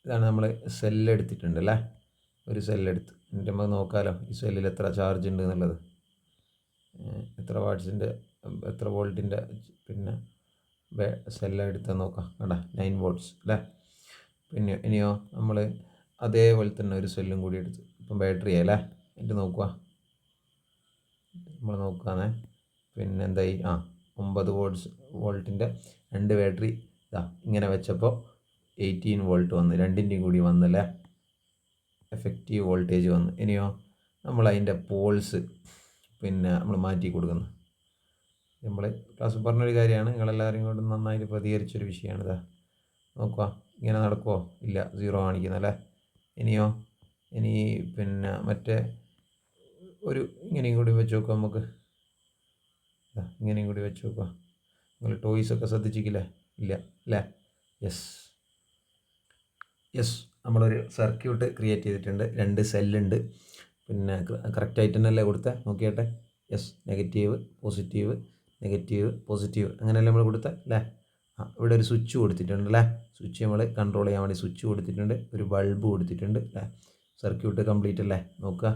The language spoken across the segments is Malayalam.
ഇതാണ് നമ്മൾ സെല്ലെടുത്തിട്ടുണ്ട് അല്ലേ, ഒരു സെല്ലെടുത്ത്. എന്നിട്ട് നമുക്ക് നോക്കാമല്ലോ ഈ സെല്ലിൽ എത്ര ചാർജ് ഉണ്ട് എന്നുള്ളത്, എത്ര വാട്ട്സിൻ്റെ എത്ര വോൾട്ടിൻ്റെ പിന്നെ സെല്ലാണ് എടുത്താൽ നോക്കാം. കണ്ടാ 9 വോൾട്ട്സ് അല്ലേ. പിന്നെ ഇനിയോ നമ്മൾ അതേപോലെ തന്നെ ഒരു സെല്ലും കൂടി എടുത്ത് ഇപ്പം ബാറ്ററി അല്ലേ. എന്നിട്ട് നോക്കുക, നമ്മൾ നോക്കുകയാണേ. പിന്നെ എന്തായി, 9 വോൾട്ടിൻ്റെ 2 ബാറ്ററി ഇങ്ങനെ വെച്ചപ്പോൾ 18 വോൾട്ട് വന്ന്, രണ്ടിൻ്റെയും കൂടി വന്നല്ലേ, എഫക്റ്റീവ് വോൾട്ടേജ് വന്ന്. ഇനിയോ നമ്മൾ അതിൻ്റെ പോൾസ് പിന്നെ നമ്മൾ മാറ്റി കൊടുക്കുന്നു. നമ്മൾ ക്ലാസ് പറഞ്ഞൊരു കാര്യമാണ്, നിങ്ങളെല്ലാവരും കൊണ്ട് നന്നായിട്ട് പ്രതികരിച്ചൊരു വിഷയമാണ്. ഇതാ നോക്കുക, ഇങ്ങനെ നടക്കുമോ? ഇല്ല, 0 കാണിക്കുന്നല്ലേ. ഇനിയോ ഇനി പിന്നെ മറ്റേ ഒരു ഇങ്ങനെയും കൂടി വെച്ച് നോക്കുക നമുക്ക്, ഇങ്ങനെയും കൂടി വെച്ച് നോക്കുക. നിങ്ങൾ ടോയ്സൊക്കെ ശ്രദ്ധിച്ചിട്ടില്ലേ? ഇല്ല അല്ലേ. യെസ് നമ്മളൊരു സർക്യൂട്ട് ക്രിയേറ്റ് ചെയ്തിട്ടുണ്ട്. 2 സെല്ലുണ്ട്. പിന്നെ കറക്റ്റായിട്ട് തന്നെയല്ലേ കൊടുത്തത്, നോക്കിയാട്ടെ. Yes, negative positive negative positive അങ്ങനെയല്ലേ നമ്മൾ കൊടുത്തത് അല്ലേ. ഇവിടെ ഒരു സ്വിച്ച് കൊടുത്തിട്ടുണ്ട് അല്ലേ. സ്വിച്ച് നമ്മൾ കൺട്രോൾ ചെയ്യാൻ വേണ്ടി സ്വിച്ച് കൊടുത്തിട്ടുണ്ട്. ഒരു ബൾബ് കൊടുത്തിട്ടുണ്ട് അല്ലേ. സർക്യൂട്ട് കംപ്ലീറ്റ് അല്ലേ. നോക്കുക,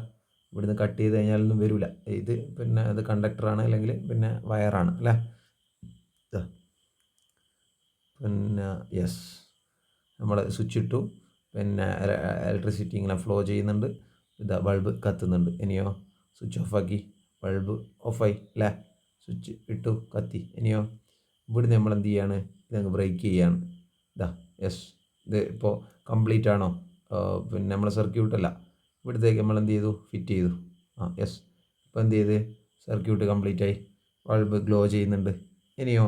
ഇവിടുന്ന് കട്ട് ചെയ്ത് കഴിഞ്ഞാലൊന്നും വരില്ല. ഇത് പിന്നെ അത് കണ്ടക്ടറാണ്, അല്ലെങ്കിൽ പിന്നെ വയറാണ് അല്ലേ. പിന്നെ യെസ്, നമ്മൾ സ്വിച്ച് ഇട്ടു, പിന്നെ ഇലക്ട്രിസിറ്റി ഇങ്ങനെ ഫ്ലോ ചെയ്യുന്നുണ്ട്. ഇതാ ബൾബ് കത്തുന്നുണ്ട്. ഇനിയോ സ്വിച്ച് ഓഫാക്കി, ബൾബ് ഓഫായി അല്ലേ. സ്വിച്ച് ഇട്ടു, കത്തി. ഇനിയോ ഇവിടുന്ന് നമ്മൾ എന്ത് ചെയ്യാണ്, ഇതങ്ങ് ബ്രേക്ക് ചെയ്യാണ്. യെസ്, ഇത് ഇപ്പോൾ കംപ്ലീറ്റ് ആണോ? പിന്നെ നമ്മളെ സർക്യൂട്ടല്ല, ഇവിടത്തേക്ക് നമ്മൾ എന്ത് ചെയ്തു, ഫിറ്റ് ചെയ്തു. യെസ്, ഇപ്പോൾ എന്ത് ചെയ്ത് സർക്യൂട്ട് കംപ്ലീറ്റ് ആയി, ബൾബ് ഗ്ലോ ചെയ്യുന്നുണ്ട്. ഇനിയോ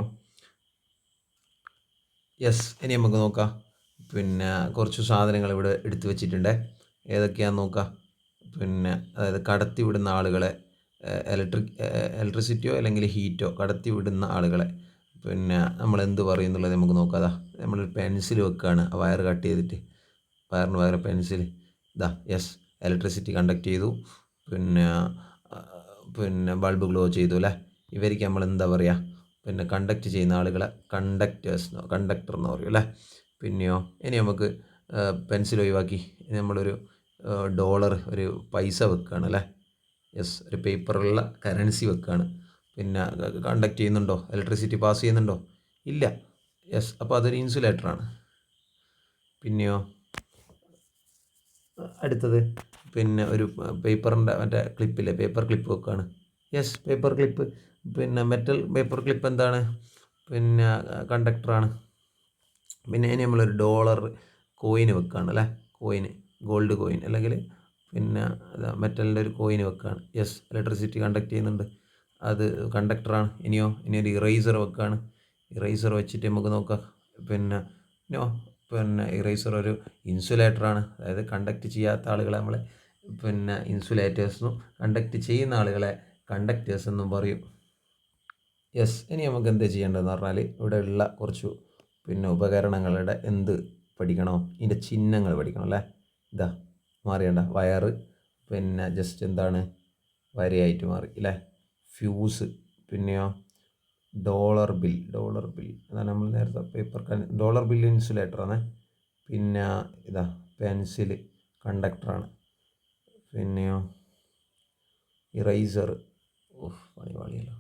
യെസ്, ഇനി നമുക്ക് നോക്കാം. പിന്നെ കുറച്ച് സാധനങ്ങൾ ഇവിടെ എടുത്തു വെച്ചിട്ടുണ്ട്. ഏതൊക്കെയാണെന്ന് നോക്കാം. പിന്നെ അതായത് കടത്തി വിടുന്ന ആളുകളെ, ഇലക്ട്രിസിറ്റിയോ അല്ലെങ്കിൽ ഹീറ്റോ കടത്തി വിടുന്ന ആളുകളെ പിന്നെ നമ്മൾ എന്ത് പറയും എന്നുള്ളത് നമുക്ക് നോക്കാം. നമ്മളൊരു പെൻസിൽ വെക്കുകയാണ്, വയർ കട്ട് ചെയ്തിട്ട്, വയറിന് പകരം പെൻസിൽ. യെസ്, ഇലക്ട്രിസിറ്റി കണ്ടക്ട് ചെയ്തു, പിന്നെ പിന്നെ ബൾബ് ഗ്ലോ ചെയ്തു അല്ലേ. ഇവർക്ക് നമ്മൾ എന്താ പറയുക, പിന്നെ കണ്ടക്ട് ചെയ്യുന്ന ആളുകളെ കണ്ടക്ടർ എന്ന് പറയും അല്ലേ. പിന്നെയോ ഇനി നമുക്ക് പെൻസിൽ ഒഴിവാക്കി നമ്മളൊരു ഡോളർ, ഒരു പൈസ വെക്കുകയാണ് അല്ലേ. യെസ്, ഒരു പേപ്പറുള്ള കറൻസി വെക്കുകയാണ്. പിന്നെ കണ്ടക്ട് ചെയ്യുന്നുണ്ടോ, ഇലക്ട്രിസിറ്റി പാസ് ചെയ്യുന്നുണ്ടോ? ഇല്ല. യെസ്, അപ്പോൾ അതൊരു ഇൻസുലേറ്ററാണ്. പിന്നെയോ അടുത്തത് പിന്നെ ഒരു പേപ്പറിൻ്റെ മറ്റേ ക്ലിപ്പില്ലേ, പേപ്പർ ക്ലിപ്പ് വെക്കുകയാണ്. യെസ്, പേപ്പർ ക്ലിപ്പ്, പിന്നെ മെറ്റൽ പേപ്പർ ക്ലിപ്പ് എന്താണ്, പിന്നെ കണ്ടക്ടറാണ്. പിന്നെ ഇനി നമ്മളൊരു ഡോളർ കോയിന് വെക്കുകയാണ് അല്ലേ. കോയിന്, ഗോൾഡ് കോയിൻ അല്ലെങ്കിൽ പിന്നെ മെറ്റലിൻ്റെ ഒരു കോയിന് വെക്കുകയാണ്. യെസ്, ഇലക്ട്രിസിറ്റി കണ്ടക്ട് ചെയ്യുന്നുണ്ട്, അത് കണ്ടക്ടറാണ്. ഇനി ഒരു ഇറേസർ വെക്കുകയാണ്. ഇറേസർ വെച്ചിട്ട് നമുക്ക് നോക്കാം. പിന്നെ ഇറേസർ ഒരു ഇൻസുലേറ്ററാണ്. അതായത് കണ്ടക്ട് ചെയ്യാത്ത ആളുകളെ നമ്മൾ പിന്നെ ഇൻസുലേറ്റേഴ്സെന്നും കണ്ടക്ട് ചെയ്യുന്ന ആളുകളെ കണ്ടക്ടേഴ്സ് എന്നും പറയും. യെസ്, ഇനി നമുക്ക് എന്ത് ചെയ്യേണ്ടതെന്ന് പറഞ്ഞാൽ ഇവിടെ ഉള്ള കുറച്ച് പിന്നെ ഉപകരണങ്ങളുടെ എന്ത് പഠിക്കണോ, ഇതിൻ്റെ ചിഹ്നങ്ങൾ പഠിക്കണം അല്ലേ. മാറിയണ്ട, വയറ് പിന്നെ ജസ്റ്റ് എന്താണ് വരയായിട്ട് മാറി അല്ലേ. ഫ്യൂസ്, പിന്നെയോ ഡോളർ ബിൽ അതാണ് നമ്മൾ നേരത്തെ പേപ്പർ ഡോളർ ബില്ല് ഇൻസുലേറ്ററാണ്. പിന്നെ പെൻസിൽ കണ്ടക്ടറാണ്. പിന്നെയോ ഇറൈസർ, പണി പാളിയല്ലോ.